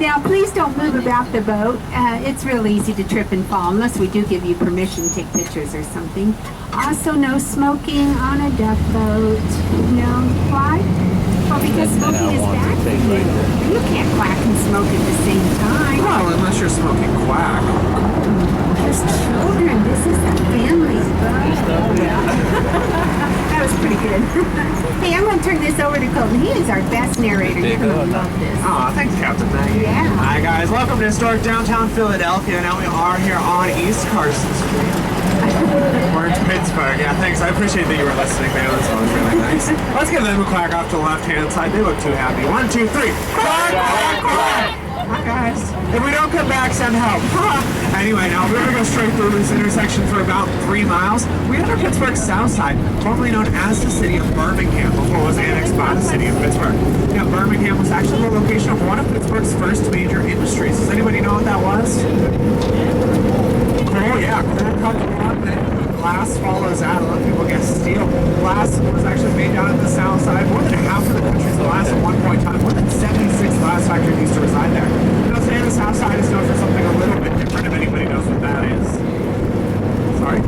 Now, please don't move about the boat. It's real easy to trip and fall unless we do give you permission to take pictures or something. Also, no smoking on a duck boat. No, why? Well, because smoking is bad for you. You can't quack and smoke at the same time. Well, unless you're smoking quack. There's children. This is a family's boat. That was pretty good. Hey, I'm going to turn this over to Colton. He is our best narrator. You're going to love this. Oh, thanks, Captain Maggie. Yeah. Hi, guys. Welcome to historic downtown Philadelphia. Now we are here on East Carson Street. We're in Pittsburgh. Yeah, thanks. I appreciate that you were listening, man. That was really nice. Let's give them a quack off to the left-hand side. They look too happy. 1, 2, 3. Quack, quack, quack. Hi, guys. If we don't come back, send help. Anyway, now we're going to go straight through this intersection for about 3 miles. We enter Pittsburgh's south side, formerly known as the city of Birmingham, before it was annexed by the city of Pittsburgh. Now, Birmingham was actually the location of one of Pittsburgh's first major industries. Does anybody know what that was? Coal, yeah. Coal comes along, then glass follows that. A lot of people guess steel. Glass was actually made down in the south side. More than half of the country's glass at one point in time. More than 76 glass factories used to reside there. Now, today the south side is known for something a little bit different, if anybody knows what that is. Sorry?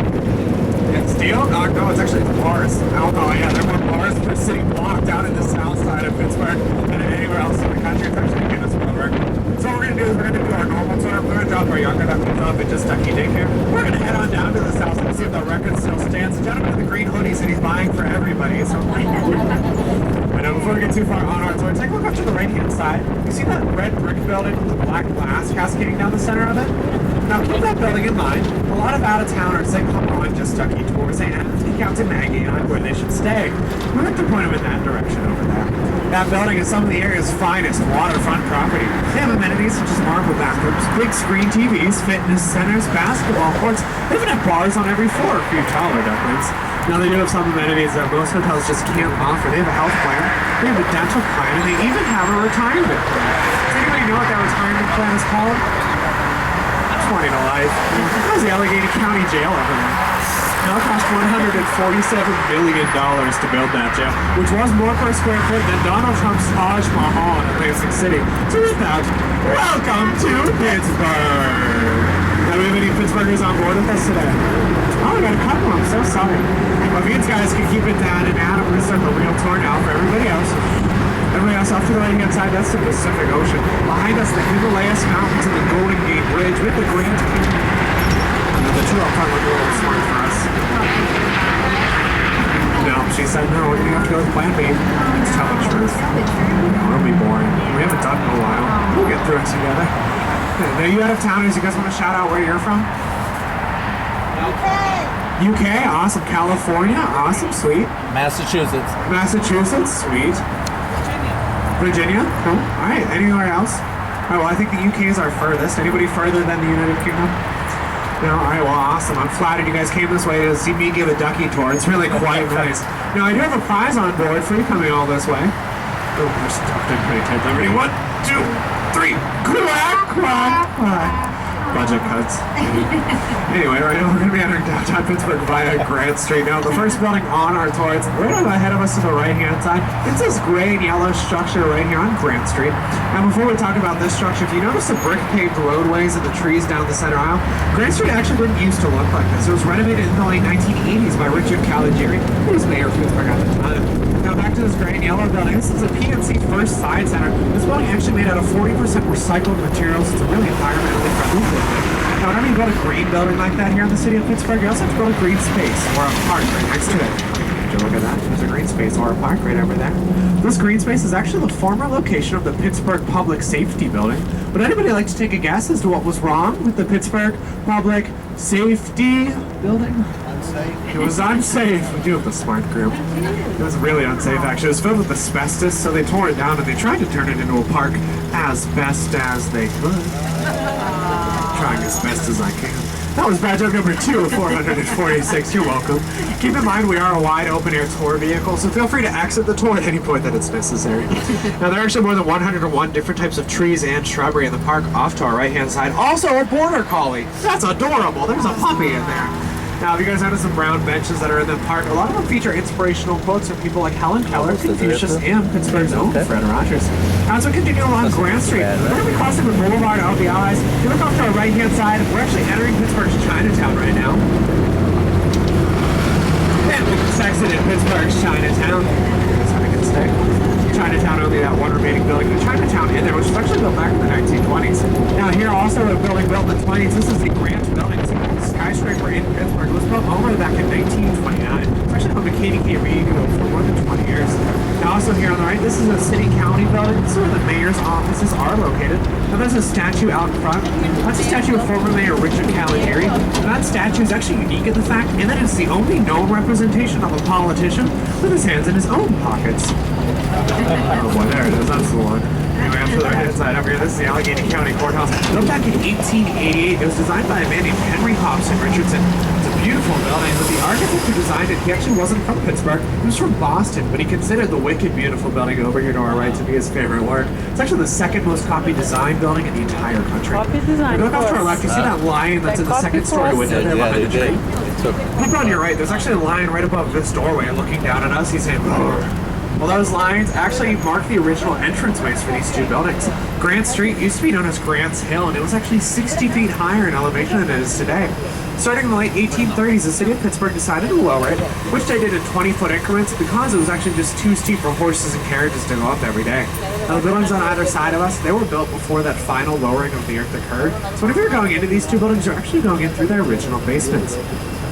Yeah, steel? No, it's actually bars. Alcohol, yeah, there are more bars per city block down in the south side of Pittsburgh than anywhere else in the country. It's actually a Guinness World Record. So what we're going to do is we're going to do our normal tour. We're going to drop our younger ducklings off at just Ducky Daycare. We're going to head on down to the south and see if the record still stands. The gentleman in the green hoodie said he's buying for everybody. So before we get too far on our tour, take a look up to the right-hand side. You see that red brick building with the black glass cascading down the center of it? Now keep that building in mind. A lot of out-of-towners, they come on just Ducky tours and ask Captain Maggie and I where they should stay. We like to point them in that direction over there. That building is some of the area's finest waterfront property. They have amenities such as marble bathrooms, big screen TVs, fitness centers, basketball courts. They even have bars on every floor for you taller ducklings. Now they do have some amenities that most hotels just can't offer. They have a health plan, they have a dental plan, and they even have a retirement plan. Does anybody know what that retirement plan is called? 20 to life. That was the Allegheny County Jail over there. Now it cost $147 billion to build that jail, which was more per square foot than Donald Trump's Taj Mahal in Atlantic City. So with that, welcome to Pittsburgh. Now, do we have any Pittsburghers on board with us today? Oh, we got a couple. I'm so sorry. Well, if you guys can keep it down and out, we're going to start the real tour now for everybody else. Everybody else off to the right-hand side, that's the Pacific Ocean. Behind us, the Himalayas Mountains and the Golden Gate Bridge with the Grand Canyon. The two up front look a little smart for us. No, she said no, we're going to have to go with plan B. Let's tell the truth. It'll be boring. We haven't done it in a while. We'll get through it together. Now, you out-of-towners, you guys want to shout out where you're from? UK, awesome. California, awesome, sweet. Massachusetts. Massachusetts, sweet. Virginia, cool. All right, anywhere else? All right, well, I think the UK is our furthest. Anybody further than the United Kingdom? No? All right, well, awesome. I'm flattered you guys came this way to see me give a ducky tour. It's really quite nice. Now, I do have a prize on board for you coming all this way. Oh, we're stuffed in pretty tight. Ready? 1, 2, 3. Quack, quack, quack. Budget cuts. Anyway, right now we're going to be entering downtown Pittsburgh via Grant Street. Now, the first building on our tour, it's right ahead of us to the right-hand side. It's this gray and yellow structure right here on Grant Street. Now, before we talk about this structure, if you notice the brick-paved roadways and the trees down the center aisle, Grant Street actually didn't used to look like this. It was renovated in the late 1980s by Richard Caligiuri, who was mayor of Pittsburgh at the time. Now, back to this gray and yellow building. This is a PNC First Side Center. This building actually made out of 40% recycled materials. It's a really environmentally friendly building. Now, whenever you build a green building like that here in the city of Pittsburgh, you also have to build a green space or a park right next to it. Would you look at that? There's a green space or a park right over there. This green space is actually the former location of the Pittsburgh Public Safety Building. Would anybody like to take a guess as to what was wrong with the Pittsburgh Public Safety Building? It was unsafe. We do have the smart group. It was really unsafe, actually. It was filled with asbestos, so they tore it down and they tried to turn it into a park as best as they could. Trying as best as I can. That was bad joke number 2 of 446. You're welcome. Keep in mind we are a wide open air tour vehicle, so feel free to exit the tour at any point that it's necessary. Now, there are actually more than 101 different types of trees and shrubbery in the park off to our right hand side. Also a border collie. That's adorable. There's a puppy in there. Now, if you guys notice the brown benches that are in the park, a lot of them feature inspirational quotes from people like Helen Keller, Confucius, and Pittsburgh's own Fred Rogers. Now, as we continue along Grand Street, we're going to be crossing the boulevard of the Allies. If you look off to our right-hand side, we're actually entering Pittsburgh's Chinatown right now. And we've exited Pittsburgh's Chinatown. That's how we can stay. Chinatown, only that one remaining building. The Chinatown in there, which was actually built back in the 1920s. Now here also a building built in the 20s. This is the Grant Building. It's a skyscraper in Pittsburgh. It was built all the way back in 1929. It's actually home to KDKB for more than 20 years. Now also here on the right, this is a city-county building. This is where the mayor's offices are located. Now there's a statue out in front. That's a statue of former Mayor Richard Caligiuri. And that statue is actually unique in the fact in that it's the only known representation of a politician with his hands in his own pockets. Oh boy, there it is. That's the one. Anyway, I'm to the right side over here. This is the Allegheny County Courthouse. Built back in 1888. It was designed by a man named Henry Hobson Richardson. It's a beautiful building, but the architect who designed it, he actually wasn't from Pittsburgh. He was from Boston, but he considered the wicked beautiful building over here to our right to be his favorite work. It's actually the second most copied design building in the entire country. Copied design. If you look off to our left, you see that lion that's in the second story window there behind the tree. Look on your right, there's actually a lion right above this doorway looking down at us. He's saying, roar. Well, those lines actually mark the original entranceways for these two buildings. Grant Street used to be known as Grant's Hill, and it was actually 60 feet higher in elevation than it is today. Starting in the late 1830s, the city of Pittsburgh decided to lower it, which they did in 20-foot increments because it was actually just too steep for horses and carriages to go up every day. Now, the buildings on either side of us, they were built before that final lowering of the earth occurred. So whenever you're going into these two buildings, you're actually going in through their original basements.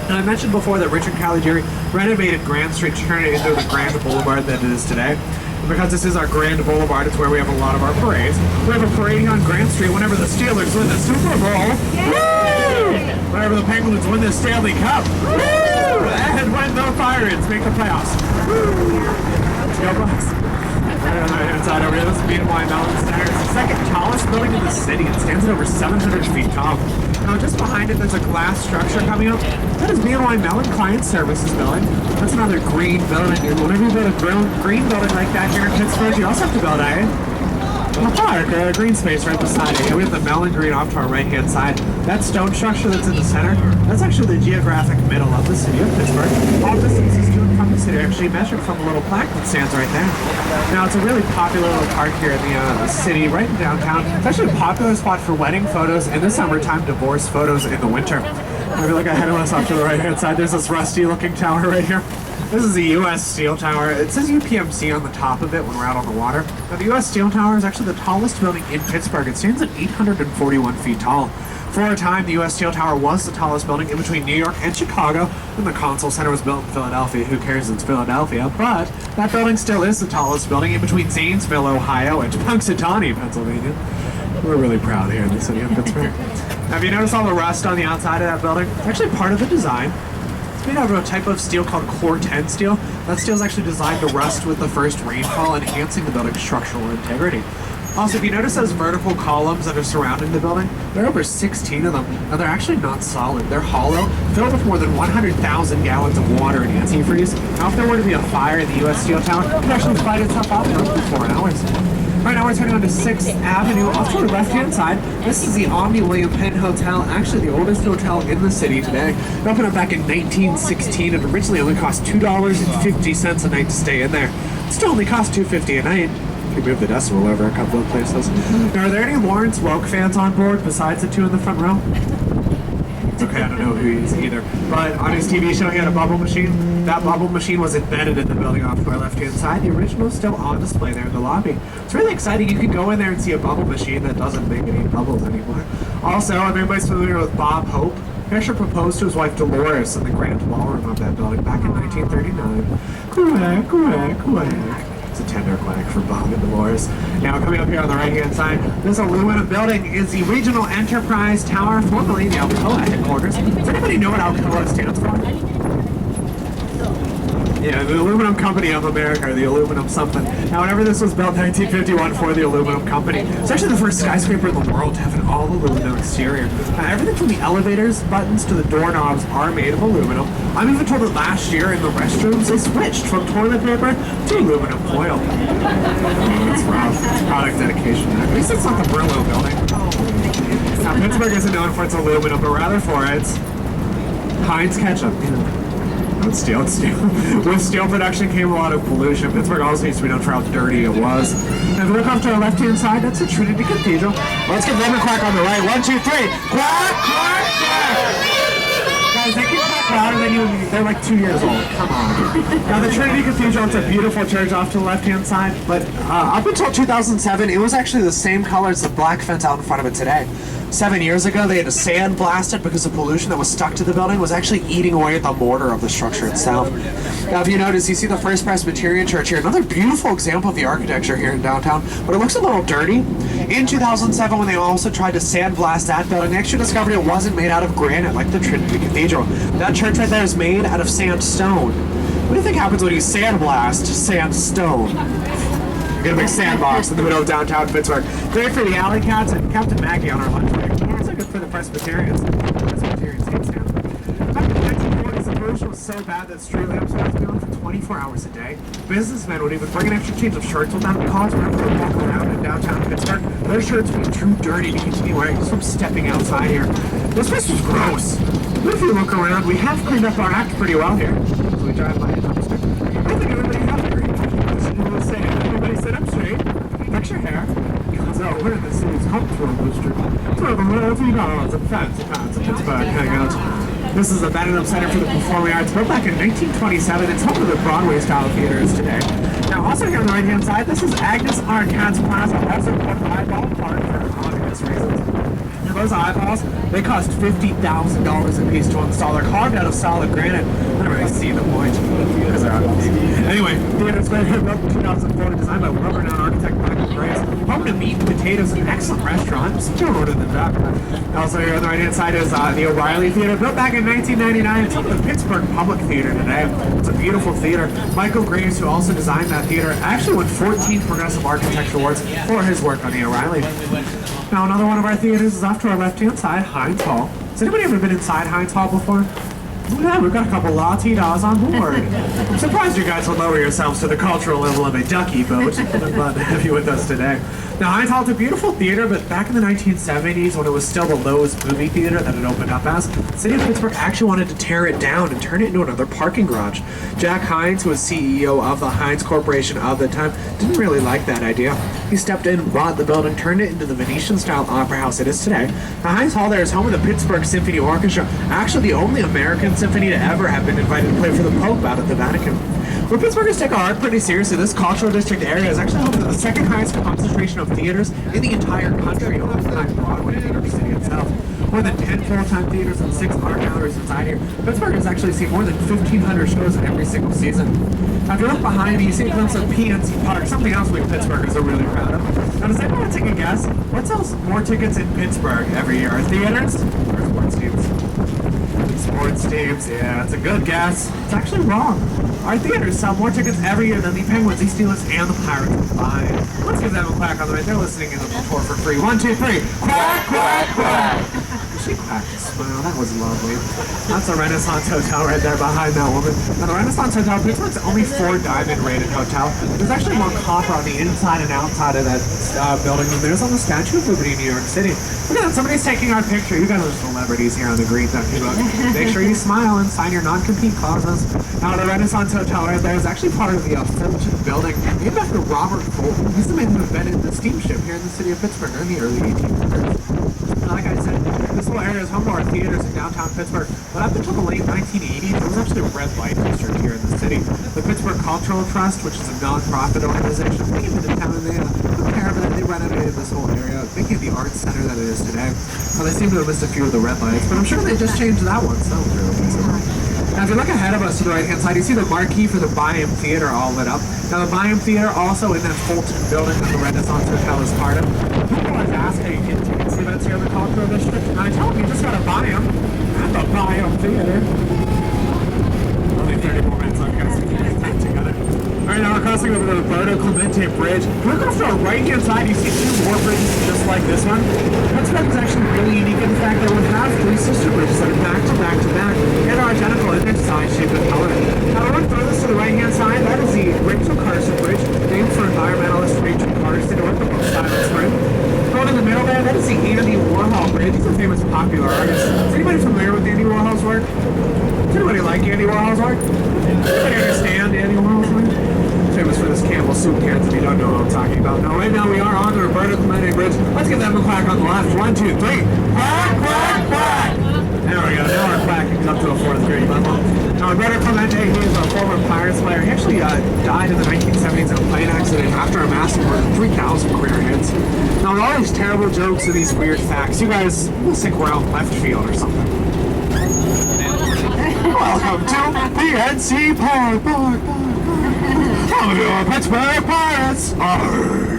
Now, I mentioned before that Richard Caligiuri renovated Grand Street to turn it into the Grand Boulevard that it is today. And because this is our Grand Boulevard, it's where we have a lot of our parades. We have a parade on Grand Street whenever the Steelers win the Super Bowl. Woo! Whenever the Penguins win the Stanley Cup. Woo! And when the Pirates make the playoffs. Woo! Go Bucks. Right on the right-hand side over here, this is BNY Mellon Center. It's the second tallest building in the city. It stands at over 700 feet tall. Now, just behind it, there's a glass structure coming up. That is BNY Mellon Client Services building. That's another green building. And whenever you build a green building like that here in Pittsburgh, you also have to build a park, a green space right beside it. We have the Mellon Green off to our right-hand side. That stone structure that's in the center, that's actually the geographic middle of the city of Pittsburgh. All distances to and from the city are actually measured from a little plaque that stands right there. Now, it's a really popular little park here in the city, right in downtown. It's actually a popular spot for wedding photos in the summertime, divorce photos in the winter. If you look ahead of us off to the right-hand side, there's this rusty-looking tower right here. This is the U.S. Steel Tower. It says UPMC on the top of it when we're out on the water. Now, the U.S. Steel Tower is actually the tallest building in Pittsburgh. It stands at 841 feet tall. For a time, the U.S. Steel Tower was the tallest building in between New York and Chicago, and the Console Center was built in Philadelphia. Who cares? It's Philadelphia. But that building still is the tallest building in between Zanesville, Ohio, and Punxsutawney, Pennsylvania. We're really proud here in the city of Pittsburgh. Have you noticed all the rust on the outside of that building? It's actually part of the design. It's made out of a type of steel called Core 10 steel. That steel is actually designed to rust with the first rainfall, enhancing the building's structural integrity. Also, if you notice those vertical columns that are surrounding the building, there are over 16 of them. Now, they're actually not solid. They're hollow, filled with more than 100,000 gallons of water and antifreeze. Now, if there were to be a fire in the U.S. Steel Tower, it would actually fight itself off in up to 4 hours. Right now, we're turning on to 6th Avenue. Off to the left-hand side, this is the Omni William Penn Hotel, actually the oldest hotel in the city today. It opened up back in 1916 and originally only cost $2.50 a night to stay in there. It still only costs $2.50 a night. You move the decimal over a couple of places. Now, are there any Lawrence Welk fans on board besides the two in the front row? It's okay, I don't know who he is either. But on his TV show, he had a bubble machine. That bubble machine was embedded in the building off to our left-hand side. The original is still on display there in the lobby. It's really exciting. You can go in there and see a bubble machine that doesn't make any bubbles anymore. Also, if anybody's familiar with Bob Hope, he actually proposed to his wife Dolores in the Grand Ballroom of that building back in 1939. Quack, quack, quack. It's a tender quack for Bob and Dolores. Now, coming up here on the right-hand side, this aluminum building is the Regional Enterprise Tower, formerly the Alcoa headquarters. Does anybody know what Alcoa stands for? Yeah, the Aluminum Company of America, or the Aluminum something. Now, whenever this was built in 1951 for the Aluminum Company, it's actually the first skyscraper in the world to have an all-aluminum exterior. Now, everything from the elevators, buttons, to the doorknobs are made of aluminum. I'm even told that last year in the restrooms, they switched from toilet paper to aluminum foil. That's rough. It's product dedication. At least it's not the Brillo building. Now, Pittsburgh isn't known for its aluminum, but rather for its Heinz ketchup. It's steel. With steel production came a lot of pollution. Pittsburgh also used to be known for how dirty it was. Now, if you look off to our left-hand side, that's the Trinity Cathedral. Let's get them a quack on the right. 1, 2, 3. Quack, quack, quack. Guys, they can quack louder than you. They're like 2 years old. Come on. Now, the Trinity Cathedral, it's a beautiful church off to the left-hand side. But up until 2007, it was actually the same color as the black fence out in front of it today. 7 years ago, they had to sandblast it because the pollution that was stuck to the building was actually eating away at the mortar of the structure itself. Now, if you notice, you see the First Presbyterian Church here, another beautiful example of the architecture here in downtown, but it looks a little dirty. In 2007, when they also tried to sandblast that building, they actually discovered it wasn't made out of granite like the Trinity Cathedral. That church right there is made out of sandstone. What do you think happens when you sandblast sandstone? You get a big sandbox in the middle of downtown Pittsburgh. Great for the Alley Cats and Captain Maggie on our lunch break. Also good for the Presbyterians. Presbyterians hate sand. Back in the 1940s, the pollution was so bad that street lamps would have to be on for 24 hours a day. Businessmen would even bring an extra change of shirts with them because whenever they walk around in downtown Pittsburgh, their shirts would be too dirty to continue wearing just from stepping outside here. This place was gross. But if you look around, we have cleaned up our act pretty well here. So we drive by a dumpster. I think everybody has agreed. Everybody sit up straight, fix your hair, because we're in the city's cultural district. It's where the $1,000 and fancy pants in Pittsburgh hang out. This is the Benham Center for the Performing Arts, built back in 1927. It's home to the Broadway-style theaters today. Now, also here on the right-hand side, this is Agnes Arcade's Plaza, also called Eyeball Park for obvious reasons. Now, those eyeballs, they cost $50,000 a piece to install. They're carved out of solid granite. I don't really see the point. Because they're eyeballs. Anyway, theater's been built in 2004, designed by world-renowned architect Michael Grace. Home to Meat and Potatoes, an excellent restaurant. Still order than that. Also here on the right-hand side is the O'Reilly Theater, built back in 1999. It's home to the Pittsburgh Public Theater today. It's a beautiful theater. Michael Grace, who also designed that theater, actually won 14 Progressive Architecture Awards for his work on the O'Reilly. Now, another one of our theaters is off to our left-hand side, Heinz Hall. Has anybody ever been inside Heinz Hall before? Yeah, we've got a couple Latinos on board. I'm surprised you guys would lower yourselves to the cultural level of a ducky boat. I'm glad to have you with us today. Now, Heinz Hall's a beautiful theater, but back in the 1970s, when it was still the Lowe's movie theater that it opened up as, the city of Pittsburgh actually wanted to tear it down and turn it into another parking garage. Jack Heinz, who was CEO of the Heinz Corporation of the time, didn't really like that idea. He stepped in, bought the building, turned it into the Venetian-style opera house it is today. Now, Heinz Hall there is home of the Pittsburgh Symphony Orchestra, actually the only American symphony to ever have been invited to play for the Pope out at the Vatican. When Pittsburghers take our art pretty seriously, this cultural district area is actually home to the second highest concentration of theaters in the entire country, alongside Broadway and New York City itself. More than 10 full-time theaters and 6 art galleries inside here. Pittsburgh has actually seen more than 1,500 shows every single season. Now, if you look behind me, you see a glimpse of PNC Park, something else we Pittsburghers are really proud of. Now, does anyone take a guess? What sells more tickets in Pittsburgh every year? Are theaters or sports teams? Sports teams, yeah, it's a good guess. It's actually wrong. Our theaters sell more tickets every year than the Penguins, the Steelers, and the Pirates combined. Let's give them a quack on the right. They're listening in on the tour for free. 1, 2, 3. Quack, quack, quack. She quacked a smile. That was lovely. That's a Renaissance Hotel right there behind that woman. Now, the Renaissance Hotel, Pittsburgh's only 4 diamond rated hotel. There's actually more copper on the inside and outside of that building than there's on the Statue of Liberty in New York City. Look at that. Somebody's taking our picture. You guys are celebrities here on the Green Ducky Book. Make sure you smile and sign your non-compete clauses. Now, the Renaissance Hotel right there is actually part of the Fulton building, named after Robert Fulton. He's the man who invented the steamship here in the city of Pittsburgh in the early 1800s. Like I said, this whole area is home to our theaters in downtown Pittsburgh, but up until the late 1980s, there was actually a red light district here in the city. The Pittsburgh Cultural Trust, which is a non-profit organization, came into town and they took care of it. They renovated this whole area, making it the arts center that it is today. Well, they seem to have missed a few of the red lights, but I'm sure they just changed that one, so now, if you look ahead of us to the right-hand side, you see the marquee for the Byam Theater all lit up. Now, the Byam Theater also in that Fulton building that the Renaissance Hotel is part of. People always ask how you get tickets to events here in the Cultural District, and I tell them you just gotta buy them at the Byam Theater. Only 30 more minutes, I guess. Together. Alright, now we're crossing over the Roberto Clemente Bridge. If you look off to our right-hand side, you see 2 more bridges just like this one. Pittsburgh is actually really unique in the fact that we have 3 sister bridges that are back to back to back and are identical in their design, shape, and color. Now, I want to throw this to the right-hand side. That is the Rachel Carson Bridge, named for environmentalist Rachel Carson, north of Silent Spring. Going in the middle there, that is the Andy Warhol Warhol brand. These are famous popular artists. Is anybody familiar with Andy Warhol's work? Does anybody like Andy Warhol's work? Does anybody understand Andy Warhol's work? Famous for this Campbell soup cans if you don't know what I'm talking about. Now, right now we are on the Roberta Clemente Bridge. Let's give them a quack on the left. 1, 2, 3. Quack, quack, quack. There we go. Now our quacking is up to a 4th grade level. Now, Roberta Clemente, he is a former Pirates player. He actually died in the 1970s in a plane accident after amassing more than 3,000 career hits. Now, with all these terrible jokes and these weird facts, you guys will think we're out left field or something. Welcome to the NC Park. Welcome to our Pittsburgh Pirates. Arr.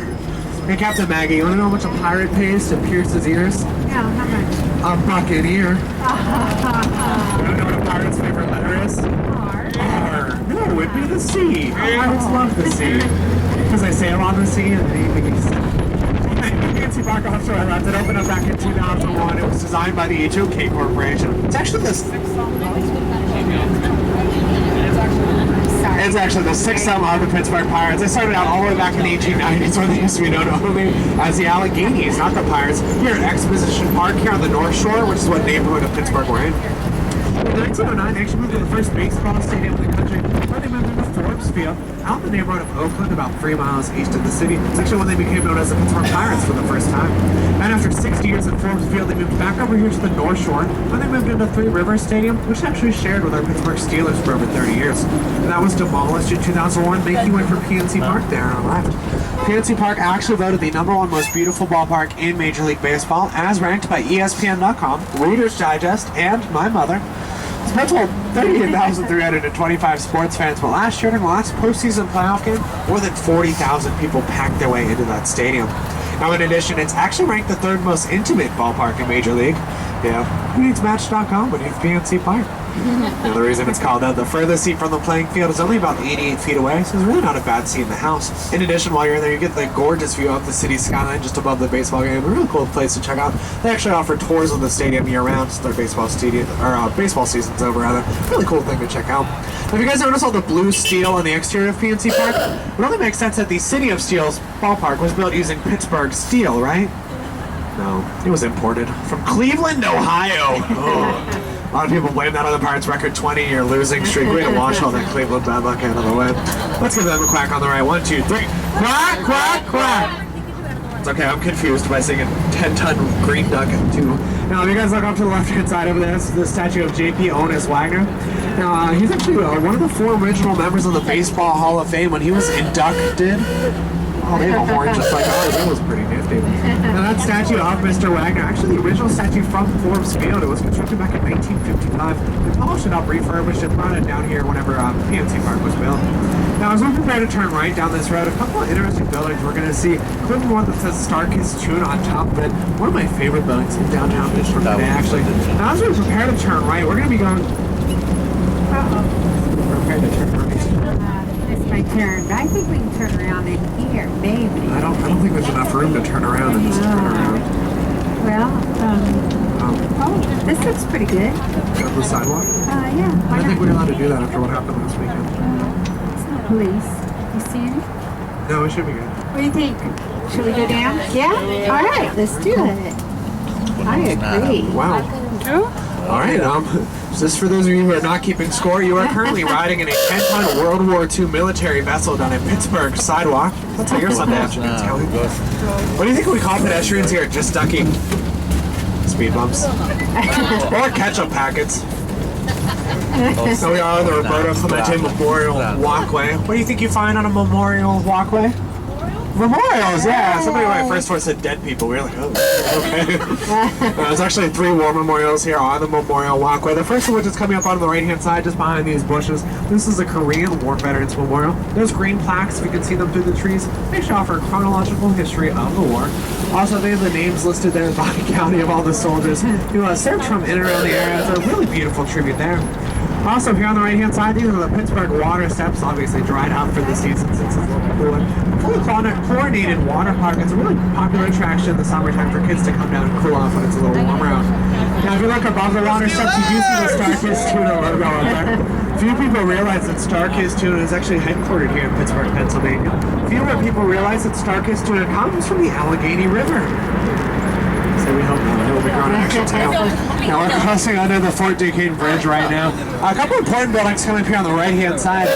Hey, Captain Maggie, you want to know how much a pirate pays to pierce his ears? Yeah, how much? A buccaneer. You don't know what a pirate's favorite letter is? R. No, it would be the sea. Pirates love the sea. Because they sail on the sea and they eat. Fancy Park Offshore I left. It opened up back in 2001. It was designed by the HOK Corporation. It's actually the sixth summer of the Pittsburgh Pirates. They started out all the way back in the 1890s when they used to be known only as the Alleghenies, not the Pirates. Here at Exposition Park here on the North Shore, which is what neighborhood of Pittsburgh we're in. In 1909, they actually moved to the first baseball stadium in the country, where they moved into Forbes Field, out in the neighborhood of Oakland, about 3 miles east of the city. It's actually when they became known as the Pittsburgh Pirates for the first time. And after 60 years at Forbes Field, they moved back over here to the North Shore, when they moved into Three Rivers Stadium, which actually shared with our Pittsburgh Steelers for over 30 years. And that was demolished in 2001, making way for PNC Park there on the left. PNC Park actually voted the #1 most beautiful ballpark in Major League Baseball, as ranked by ESPN.com, Reader's Digest, and my mother. It's meant to hold 38,325 sports fans, but last year, during the last postseason playoff game, more than 40,000 people packed their way into that stadium. Now, in addition, it's actually ranked the 3rd most intimate ballpark in Major League. Yeah, who needs Match.com when you have PNC Park? Now, the reason it's called that, the furthest seat from the playing field is only about 88 feet away, so it's really not a bad seat in the house. In addition, while you're in there, you get the gorgeous view of the city skyline just above the baseball game. A really cool place to check out. They actually offer tours of the stadium year-round since their baseball season's over, rather. Really cool thing to check out. Have you guys noticed all the blue steel on the exterior of PNC Park? It only makes sense that the City of Steel's ballpark was built using Pittsburgh steel, right? No, it was imported from Cleveland, Ohio. Oh. A lot of people blame that on the Pirates' record 20-year losing streak. We're going to wash all that Cleveland bad luck out of the way. Let's give them a quack on the right. 1, 2, 3. Quack, quack, quack. It's okay, I'm confused by seeing a 10-ton green nugget, too. Now, if you guys look up to the left-hand side of this, the statue of J.P. Onus Wagner. Now, he's actually one of the 4 original members of the Baseball Hall of Fame when he was inducted. Oh, they have a horn just like ours. That was pretty nifty. Now, that statue of Mr. Wagner, actually the original statue from Forbes Field, it was constructed back in 1955. They polished it up, refurbished it, brought it down here whenever PNC Park was built. Now, as we prepare to turn right down this road, a couple of interesting buildings we're going to see, including one that says Star-Kissed Tune on top of it. One of my favorite buildings in downtown Pittsburgh today, actually. Now, as we prepare to turn right, we're going to be going... Prepare to turn right. It's my turn. I think we can turn around in here, maybe. I don't think there's enough room to turn around in this turnaround. Well, oh, this looks pretty good. Got the sidewalk? Yeah. I don't think we're allowed to do that after what happened last weekend. It's no police. You see any? No, it should be good. What do you think? Should we go down? Yeah? All right, let's do it. I agree. Wow. All right, just for those of you who are not keeping score, you are currently riding in a 10-ton World War II military vessel down a Pittsburgh sidewalk. That's how your Sunday afternoon is going. What do you think we call pedestrians here? Just ducking speed bumps? Or ketchup packets. So we are on the Roberta Clemente Memorial Walkway. What do you think you find on a memorial walkway? Memorials, yeah. Somebody when I first said dead people, we were like, oh, okay. There's actually 3 war memorials here on the Memorial Walkway. The first of which is coming up on the right-hand side, just behind these bushes. This is a Korean War Veterans Memorial. Those green plaques, if you can see them through the trees, they show offer a chronological history of the war. Also, they have the names listed there by county of all the soldiers who served from in and around the area. It's a really beautiful tribute there. Also, here on the right-hand side, these are the Pittsburgh water steps, obviously dried out for the season since it's a little cooler. Fully chlorinated water park. It's a really popular attraction in the summertime for kids to come down and cool off when it's a little warmer out. Now, if you look above the water steps, you do see the Star-Kissed Tuna logo up there. Few people realize that Star-Kissed Tuna is actually headquartered here in Pittsburgh, Pennsylvania. Few people realize that Star-Kissed Tuna comes from the Allegheny River. So we hope not. will be growing an extra tail. Now we're crossing under the Fort Duquesne Bridge right now. A couple important buildings coming up here on the right-hand side.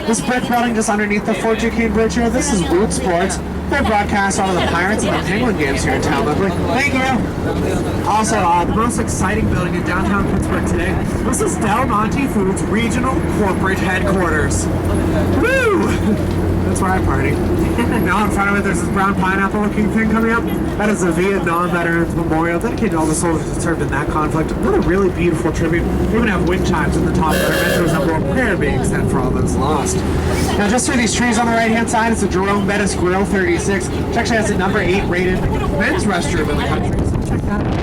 This brick building just underneath the Fort Duquesne Bridge here, this is Root Sports. They broadcast all of the Pirates and the Penguin games here in town locally. Thank you. Also, the most exciting building in downtown Pittsburgh today, this is Del Monte Foods Regional Corporate Headquarters. Woo! That's where I party. Now in front of it, there's this brown pineapple looking thing coming up. That is the Vietnam Veterans Memorial, dedicated to all the soldiers that served in that conflict. Another really beautiful tribute. They even have wind chimes in the top that are meant to resemble a prayer being sent for all those lost. Now just through these trees on the right hand side is the Jerome Bettis Grill 36, which actually has a number 8 rated men's restroom in the country. So check that out.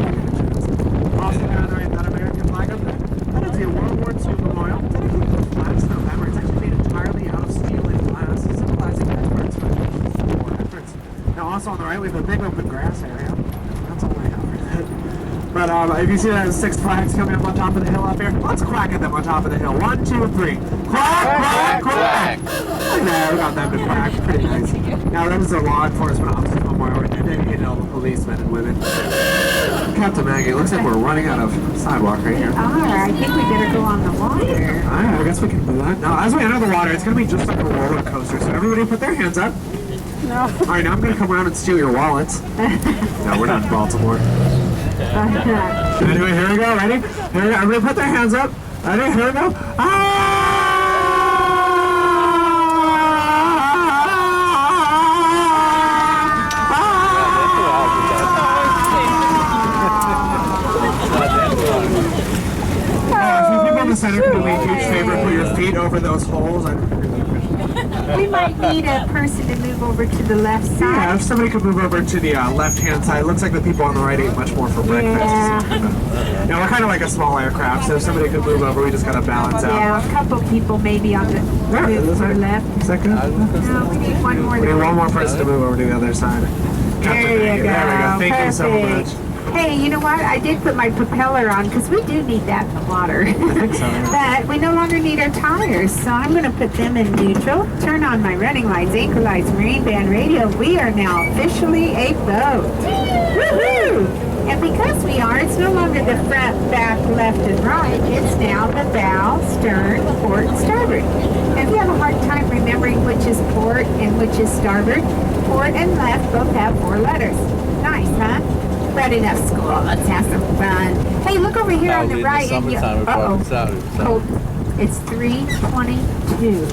Also down there, that American flag up there. That is the World War II memorial. Dedicated to last November. It's actually made entirely out of steel and glass, symbolizing Pittsburgh's war efforts. Now also on the right we have a big open grass area. That's all I have for that. But if you see that 6 flags coming up on top of the hill up here, let's quack at them on top of the hill. 1, 2, 3. Quack, quack, quack! There, we got them to quack. Pretty nice. Now that is a law enforcement officer memorial right there, dedicated to all the policemen and women. Captain Maggie, it looks like we're running out of sidewalk right here. I think we better go on the water. I guess we can do that. Now, as we enter the water, it's going to be just like a roller coaster, so everybody put their hands up. No. Alright, now I'm going to come around and steal your wallets. No, we're not in Baltimore. Anyway, here we go. Ready? Here we go. Everybody put their hands up. Ready? Here we go. People in the center can do me a huge favor, put your feet over those holes. We might need a person to move over to the left side. Yeah, if somebody could move over to the left-hand side. It looks like the people on the right ate much more for breakfast. Yeah. Now, we're kind of like a small aircraft, so if somebody could move over, we just got to balance out. Yeah, a couple people maybe on the move to the left. Is that good? No, we need one more. We need one more person to move over to the other side. There you go. There we go. Thank you so Perfect. much. Hey, you know what? I did put my propeller on because we do need that in the water. I think so. But we no longer need our tires, so I'm going to put them in neutral. Turn on my running lights, anchor lights, marine band radio. We are now officially a boat. Woohoo! And because we are, it's no longer the front, back, left, and right. It's now the bow, stern, port, and starboard. And if you have a hard time remembering which is port and which is starboard, port and left both have 4 letters. Nice, huh? But enough school. Let's have some fun. Hey, look over here on the right. It's 3:22.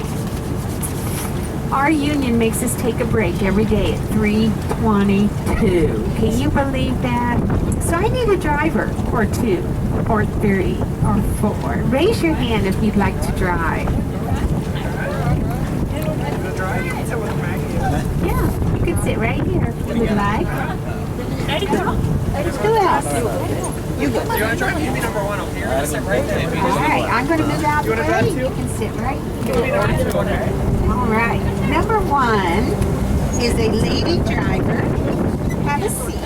Our union makes us take a break every day at 3:22. Can you believe that? So I need a driver, or 2, or 3, or 4. Raise your hand if you'd like to drive. Yeah, you can sit right here if you would like. Let's do it. You want to try? You be number 1 over here. Sit right there. All right, I'm going to move out the way. You can sit right here. All right. Number 1 is a lady driver. Have a seat.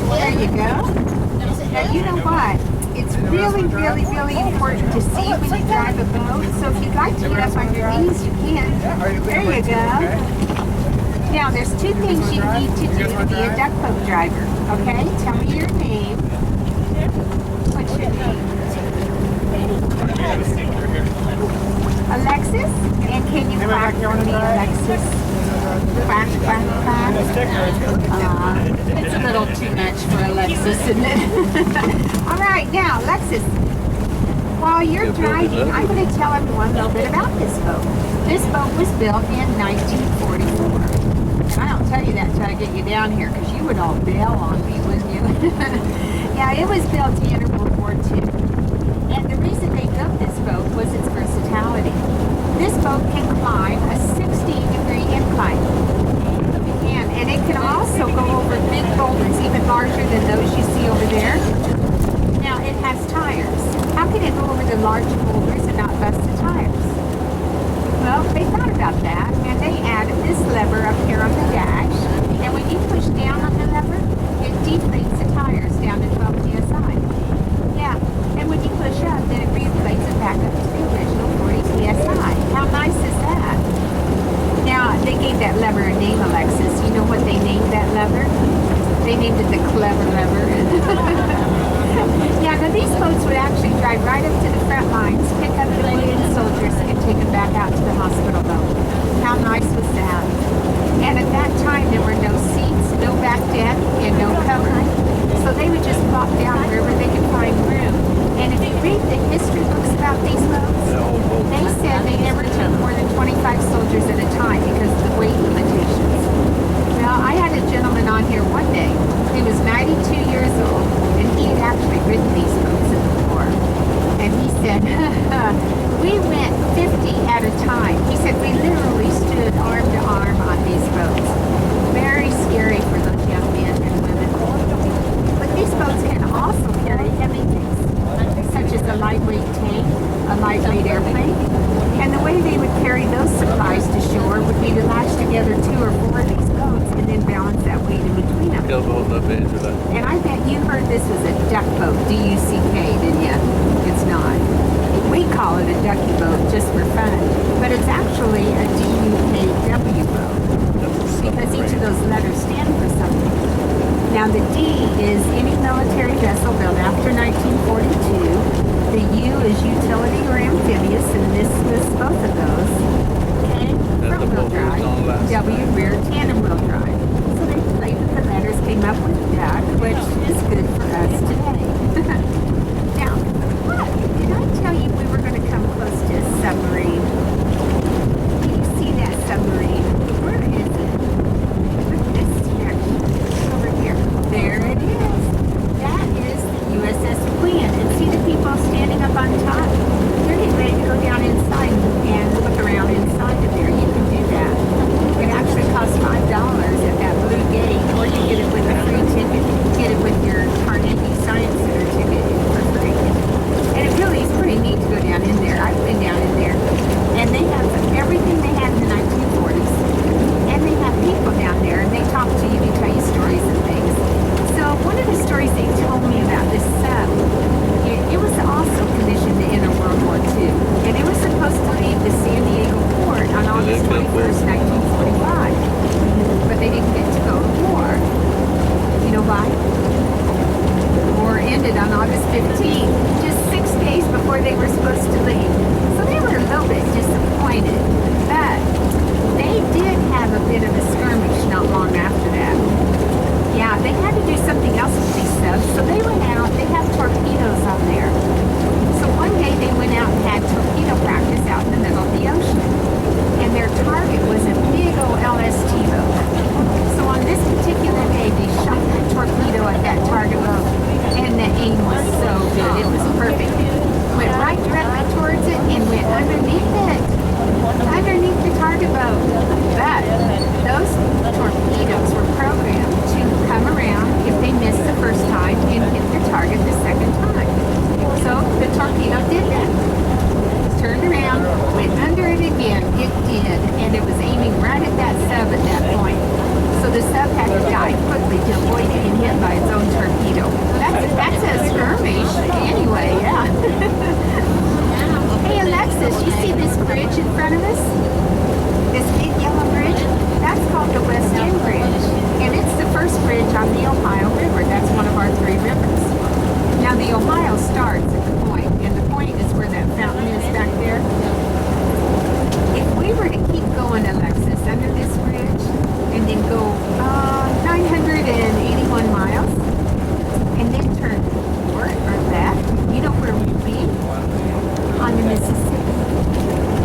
There you go. Now, you know what? It's really, really, really important to see when you drive a boat. So if you'd like to get up on your knees, you can. There you go. Now, there's 2 things you need to do to be a duck boat driver, okay? Tell me your name. What's your name? Alexis? And can you quack for me, Alexis? Quack, quack, quack. It's a little too much for Alexis, isn't it? All right, now, Alexis, while you're driving, I'm going to tell everyone a little bit about this boat. This boat was built in 1944. I don't tell you that till I get you down here, because you would all bail on me, wouldn't you? Yeah, it was built to enter World War II. And the reason they built this boat was its versatility. This boat can climb a 16-degree incline. It can, and it can also go over big boulders, even larger than those you see over there. Now, it has tires. How can it go over the large boulders and not bust the tires? Well, they thought about that, and they added this lever up here on the dash, and when you push down on the lever, it deflates the tires down to 12 psi. Yeah, and when you push up, then it reinflates it back up to the original 40 psi. How nice is that? Now, they gave that lever a name, Alexis. You know what they named that lever? They named it the Clever Lever. Yeah, now these boats would actually drive right up to the front lines, pick up the wounded soldiers, and take them back out to the hospital boat. How nice was that? And at that time, there were no seats, no back deck, and no covering. So they would just plop down wherever they could find room. And if you read the history books about these boats, they said they never took more than 25 soldiers at a time because of the weight limitations. Well, I had a gentleman on here one day. He was 92 years old, and he had actually ridden these boats in the war. And he said, we went 50 at a time. He said, we literally stood arm to arm on these boats. Very scary for those young men and women. But these boats can also carry heavy things, such as a lightweight tank, a lightweight airplane. And the way they would carry those supplies to shore would be to latch together 2 or 4 of these boats and then balance that weight in between them. And I bet you heard this was a duck boat, D-U-C-K, didn't you? It's not. We call it a ducky boat just for fun, but it's actually a D-U-K-W boat because each of those letters stand for something. Now the D is any military vessel built after 1942. The U is utility or amphibious, and this lists both of those. K, front wheel drive. W, rear tandem wheel drive. So they played with the letters, came up with duck, which is good for us today. Now, what? Did I tell you we were going to come close to a submarine? Can you see that submarine? Where is it? Look at this direction. Over here. There it is. That is the USS Queen. And see the people standing up on top? They're getting ready to go down inside and look around inside of there. You can do that. It actually costs $5 at that blue gate, or you get it with a free ticket. Get it with your Carnegie Science Center ticket for free. And it really is pretty neat to go down in there. I've been down in there. And they have everything they had in the 1940s. And they have people down there, and they talk to you, they tell you stories and things. So one of the stories they told me about this sub, it was also commissioned to enter World War II. And it was supposed to leave the San Diego port on August 21st, 1945. But they didn't get to go to war. You know why? The war ended on August 15th, just 6 days before they were supposed to leave. So they were a little bit disappointed. But they did have a bit of a skirmish not long after that. Yeah, they had to do something else with these subs, so they went out, they have torpedoes on there. So one day they went out and had torpedo practice out in the middle of the ocean. And their target was a big old LST boat. So on this particular day, they shot that torpedo at that target boat, and the aim was so good, it was perfect. Went right directly towards it and went underneath it. Underneath the target boat. But those torpedoes were programmed to come around if they missed the first time and hit the target the second time. So the torpedo did that. Turned around, went under it again. It did. And it was aiming right at that sub at that point. So the sub had to dive quickly to avoid getting hit by its own torpedo. That's a skirmish. Anyway, yeah. Hey Alexis, you see this bridge in front of us? This big yellow bridge? That's called the West End Bridge. And it's the first bridge on the Ohio River. That's one of our 3 rivers. Now the Ohio starts at the point, and the point is where that fountain is back there. If we were to keep going, Alexis, under this bridge, and then go 981 miles, and then turn forward or left, you know where we'd be? On the Mississippi.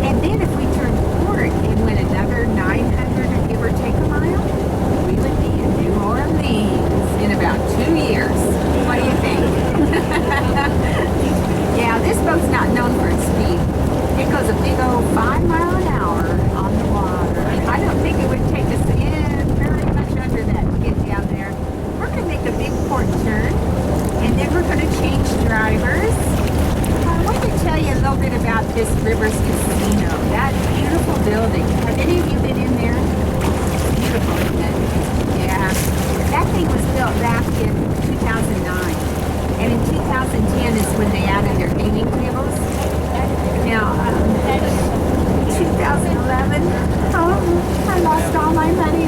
And then if we turned forward and went another 900 or give or take a mile, we would be in New Orleans in about 2 years. What do you think? Yeah, this boat's not known for its speed. It goes a big old 5 miles an hour on the water. I don't think it would take us in very much under that to get down there. We're going to make a big port turn, and then we're going to change drivers. I want to tell you a little bit about this Rivers Casino. That beautiful building. Have any of you been in there? Beautiful, isn't it? Yeah. That thing was built back in 2009. And in 2010 is when they added their gaming tables. Now, 2011, I lost all my money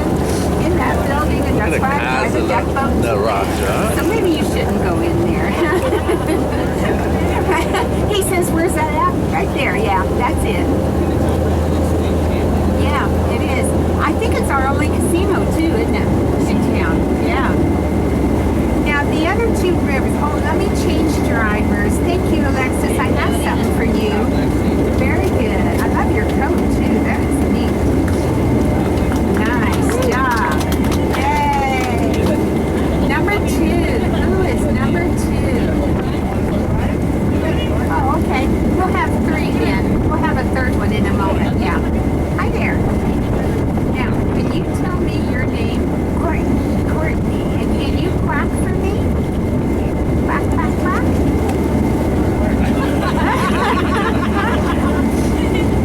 in that building, and that's why I tried to duck boat. The rocks, huh? So maybe you shouldn't go in there. He says, where's that at? Right there, yeah, that's it. Yeah, it is. I think it's our only casino too, isn't it? In town, yeah. Now the other two rivers, oh, let me change drivers. Thank you, Alexis. I have something for you. Very good. I love your coat too. That is neat. Nice job. Yay. Number 2. Who is number 2? Oh, okay. We'll have 3 then. We'll have a third one in a moment. Yeah. Hi there. Now, can you tell me your name? Courtney. And can you clap for me? Clap, clap, clap.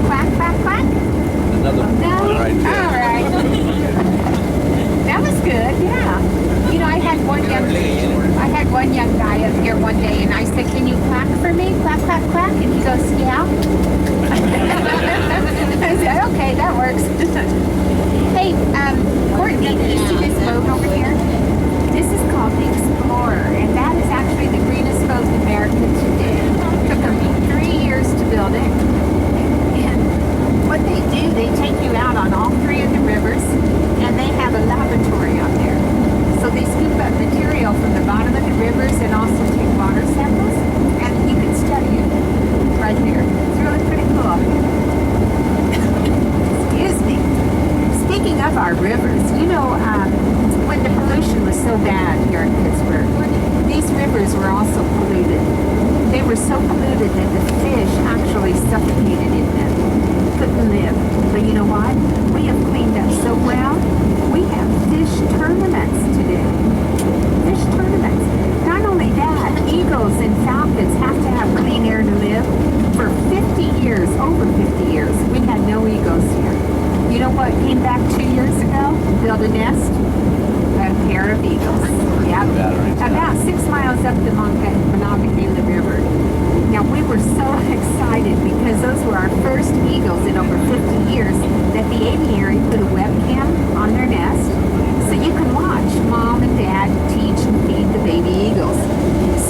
Clap, clap, clap. Another No? one right there. All right. That was good, yeah. You know, I had one young guy up here one day, and I said, "Can you clap for me? Clap, clap, clap." And he goes, "Yeah." I said, "Okay, that works." Hey, Courtney, do you see this boat over here? This is called the Explorer, and that is actually the greenest boat in America today. It took them 3 years to build it. And what they do, they take you out on all 3 of the rivers, and they have a laboratory out there. So they scoop up material from the bottom of the rivers and also take water samples, and you can study it right there. It's really pretty cool. Excuse me. Speaking of our rivers, you know, when the pollution was so bad here in Pittsburgh, these rivers were also polluted. They were so polluted that the fish actually suffocated in them. Couldn't live. But you know what? We have cleaned up so well. We have fish tournaments today. Fish tournaments. Not only that, eagles and falcons have to have clean air to live. For 50 years, over 50 years, we had no eagles here. You know what came back 2 years ago? Built a nest? A pair of eagles. Yeah. About 6 miles up the Monongahela River. Now, we were so excited because those were our first eagles in over 50 years that the aviary put a webcam on their nest so you can watch mom and dad teach and feed the baby eagles.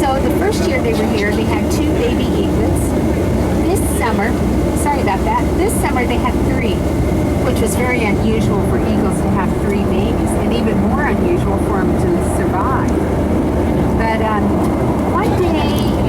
So the first year they were here, they had 2 baby eaglets. This summer, sorry about that, this summer they had 3, which was very unusual for eagles to have 3 babies, and even more unusual for them to survive. But one day,